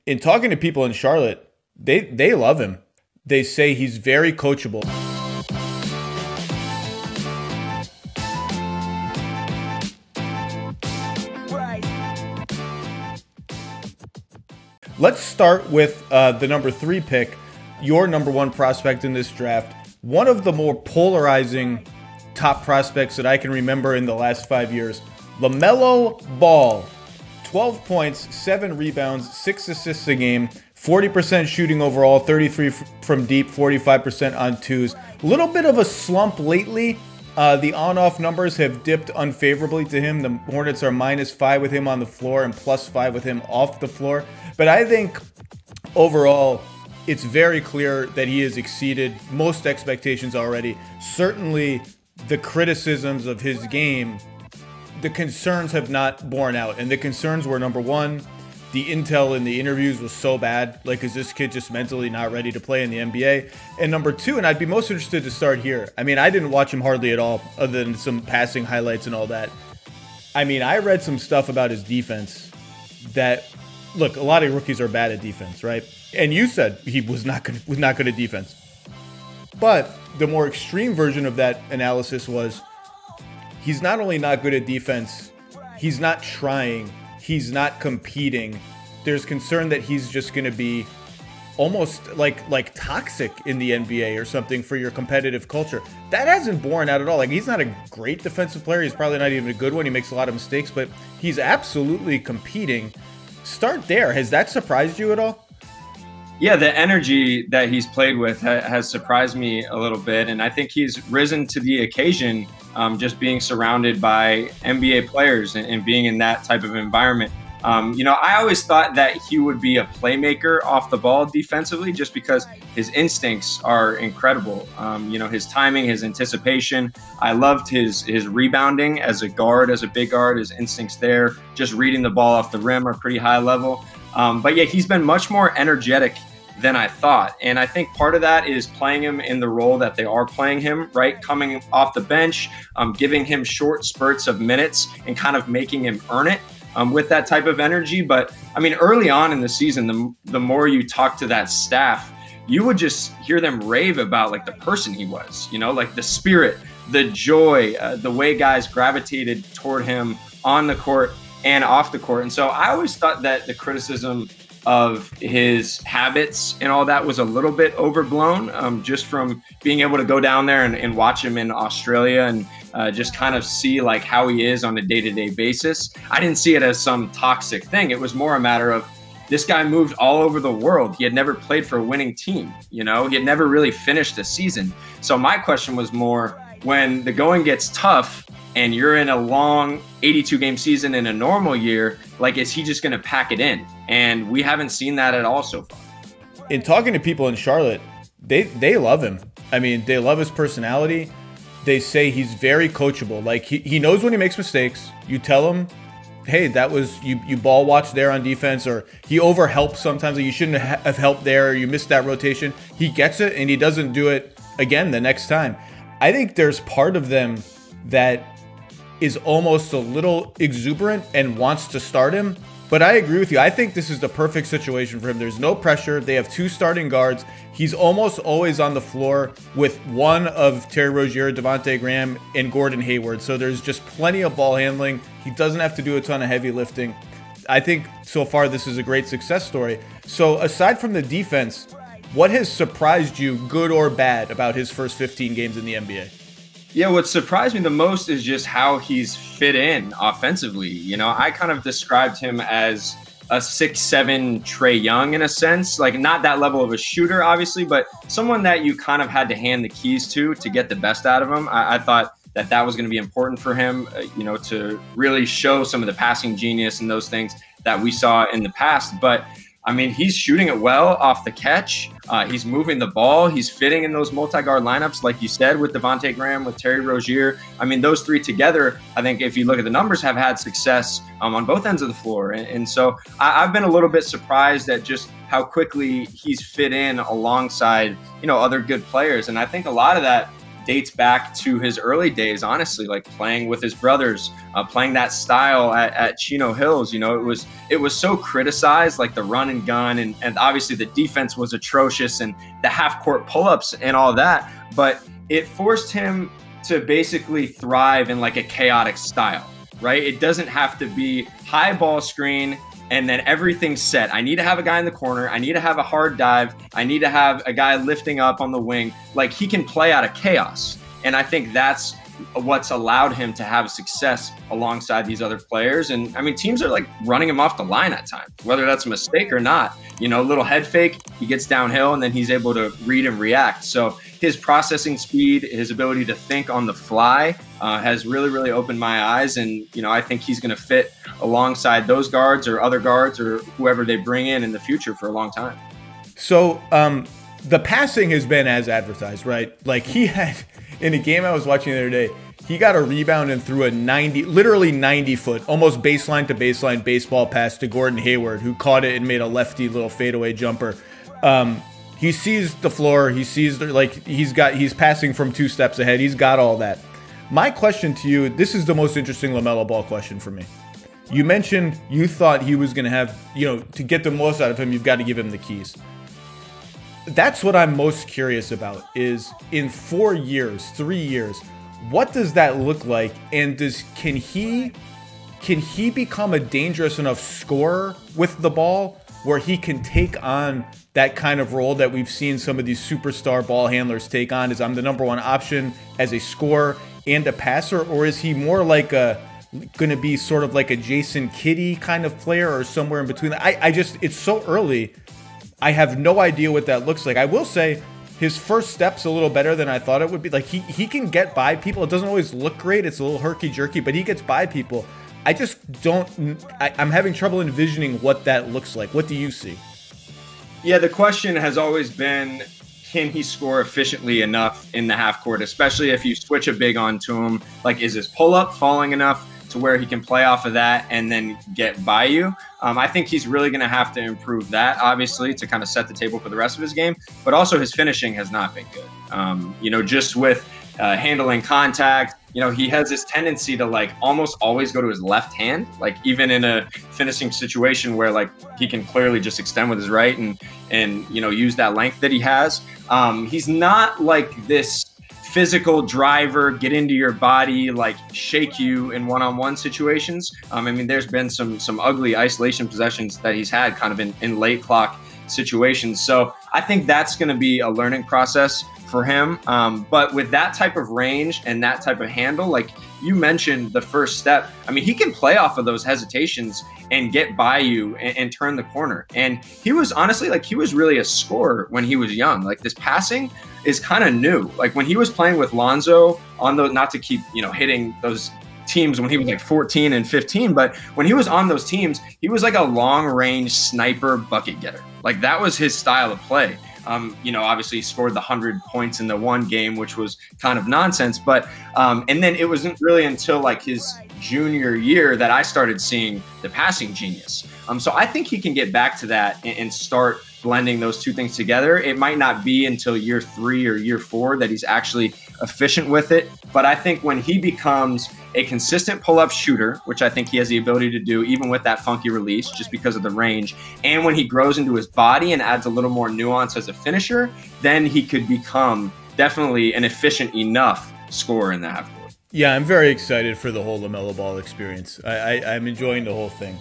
In talking to people in Charlotte, they love him. They say he's very coachable. Let's start with the number 3 pick, your number 1 prospect in this draft. One of the more polarizing top prospects that I can remember in the last 5 years. LaMelo Ball, 12 points, 7 rebounds, 6 assists a game, 40% shooting overall, 33 from deep, 45% on twos. A little bit of a slump lately. The on-off numbers have dipped unfavorably to him. The Hornets are -5 with him on the floor and +5 with him off the floor. But I think overall, it's very clear that he has exceeded most expectations already. Certainly, the criticisms of his game, the concerns have not borne out. And the concerns were, number 1, the intel in the interviews was so bad. Like, is this kid just mentally not ready to play in the NBA? And number 2, and I'd be most interested to start here. I mean, I didn't watch him hardly at all, other than some passing highlights and all that. I mean, I read some stuff about his defense that, look, a lot of rookies are bad at defense, right? And you said he was not good at defense. But the more extreme version of that analysis was he's not only not good at defense, he's not trying, he's not competing. There's concern that he's just going to be almost like toxic in the NBA or something for your competitive culture. That hasn't borne out at all. Like, he's not a great defensive player. He's probably not even a good one. He makes a lot of mistakes, but he's absolutely competing. Start there. Has that surprised you at all? Yeah, the energy that he's played with has surprised me a little bit. And I think he's risen to the occasion, just being surrounded by NBA players and being in that type of environment. I always thought that he would be a playmaker off the ball defensively, just because his instincts are incredible. His timing, his anticipation. I loved his rebounding as a guard, as a big guard, his instincts there. Just reading the ball off the rim are pretty high level. But yeah, he's been much more energetic than I thought. And I think part of that is playing him in the role that they are playing him, right? Coming off the bench, giving him short spurts of minutes and kind of making him earn it with that type of energy. But I mean, early on in the season, the more you talk to that staff, you would just hear them rave about like the person he was, like the spirit, the joy, the way guys gravitated toward him on the court and off the court. And so I always thought that the criticism of his habits and all that was a little bit overblown, just from being able to go down there and watch him in Australia and just kind of see like how he is on a day-to-day basis. I didn't see it as some toxic thing. It was more a matter of this guy moved all over the world. He had never played for a winning team. He had never really finished a season. So my question was more, when the going gets tough and you're in a long 82-game season in a normal year, like, is he just going to pack it in? And we haven't seen that at all so far. In talking to people in Charlotte, they love him. I mean, they love his personality. They say he's very coachable. Like, he knows when he makes mistakes. You tell him, hey, that was, you ball watch there on defense, or he overhelps sometimes. Like, you shouldn't have helped there, or you missed that rotation. He gets it, and he doesn't do it again the next time. I think there's part of them that is almost a little exuberant and wants to start him. But I agree with you. I think this is the perfect situation for him. There's no pressure. They have 2 starting guards. He's almost always on the floor with one of Terry Rozier, Devontae Graham, and Gordon Hayward. So there's just plenty of ball handling. He doesn't have to do a ton of heavy lifting. I think so far this is a great success story. So aside from the defense, what has surprised you, good or bad, about his first 15 games in the NBA? Yeah, what surprised me the most is just how he's fit in offensively. I kind of described him as a 6'7" Trae Young in a sense, like not that level of a shooter, obviously, but someone that you kind of had to hand the keys to get the best out of him. I thought that was going to be important for him, to really show some of the passing genius and those things that we saw in the past. But I mean, he's shooting it well off the catch. He's moving the ball. He's fitting in those multi-guard lineups, like you said, with Devontae Graham, with Terry Rozier. I mean, those 3 together, I think if you look at the numbers, have had success on both ends of the floor. And so I've been a little bit surprised at just how quickly he's fit in alongside, other good players. And I think a lot of that dates back to his early days, honestly, like playing with his brothers, playing that style at Chino Hills. You know, it was so criticized, like the run and gun, and obviously the defense was atrocious and the half court pull-ups and all that, but it forced him to basically thrive in like a chaotic style, right? It doesn't have to be high ball screen and then everything's set. I need to have a guy in the corner. I need to have a hard dive. I need to have a guy lifting up on the wing. Like, he can play out of chaos. And I think that's what's allowed him to have success alongside these other players. And I mean, teams are like running him off the line at times, whether that's a mistake or not. You know, a little head fake, he gets downhill, and then he's able to read and react. So his processing speed, his ability to think on the fly has really, really opened my eyes. And, you know, I think he's going to fit alongside those guards or other guards or whoever they bring in the future for a long time. So the passing has been as advertised, right? Like, he had, in a game I was watching the other day, he got a rebound and threw a literally 90-foot, almost baseline to baseline baseball pass to Gordon Hayward, who caught it and made a lefty little fadeaway jumper. He sees the floor. He sees he's passing from 2 steps ahead. He's got all that. My question to you, this is the most interesting LaMelo Ball question for me. You mentioned you thought he was going to have, you know, to get the most out of him, you've got to give him the keys. That's what I'm most curious about, is in 4 years, 3 years, what does that look like? And can he become a dangerous enough scorer with the ball where he can take on that kind of role that we've seen some of these superstar ball handlers take on, is I'm the number one option as a scorer and a passer? Or is he more like going to be sort of like a Jason Kidd kind of player or somewhere in between? It's so early. I have no idea what that looks like. I will say his first step's a little better than I thought it would be. Like, he can get by people. It doesn't always look great. It's a little herky-jerky, but he gets by people. I just I'm having trouble envisioning what that looks like. What do you see? Yeah, the question has always been, can he score efficiently enough in the half court, especially if you switch a big onto him? Like, is his pull-up falling enough to where he can play off of that and then get by you? I think he's really going to have to improve that, obviously, to kind of set the table for the rest of his game. But also his finishing has not been good. You know, just with handling contact, you know, he has this tendency to like almost always go to his left hand, like even in a finishing situation where like he can clearly just extend with his right and you know, use that length that he has. He's not like this physical driver, get into your body, like shake you in one-on-one situations. I mean, there's been some ugly isolation possessions that he's had kind of in late clock situations. So I think that's going to be a learning process for him. But with that type of range and that type of handle, like you mentioned, the first step, I mean, he can play off of those hesitations and get by you and turn the corner. And he was honestly, like, he was really a scorer when he was young. Like, this passing is kind of new. Like, when he was playing with Lonzo on the, not to keep, you know, hitting those teams when he was like 14 and 15, but when he was on those teams, he was like a long range sniper bucket getter. Like, that was his style of play. You know, obviously he scored the 100 points in the one game, which was kind of nonsense. But and then it wasn't really until like his junior year that I started seeing the passing genius. So I think he can get back to that and start blending those two things together. It might not be until year 3 or year 4 that he's actually efficient with it. But I think when he becomes a consistent pull-up shooter, which I think he has the ability to do even with that funky release just because of the range, and when he grows into his body and adds a little more nuance as a finisher, then he could become definitely an efficient enough scorer in the half court. Yeah, I'm very excited for the whole LaMelo Ball experience. I'm enjoying the whole thing.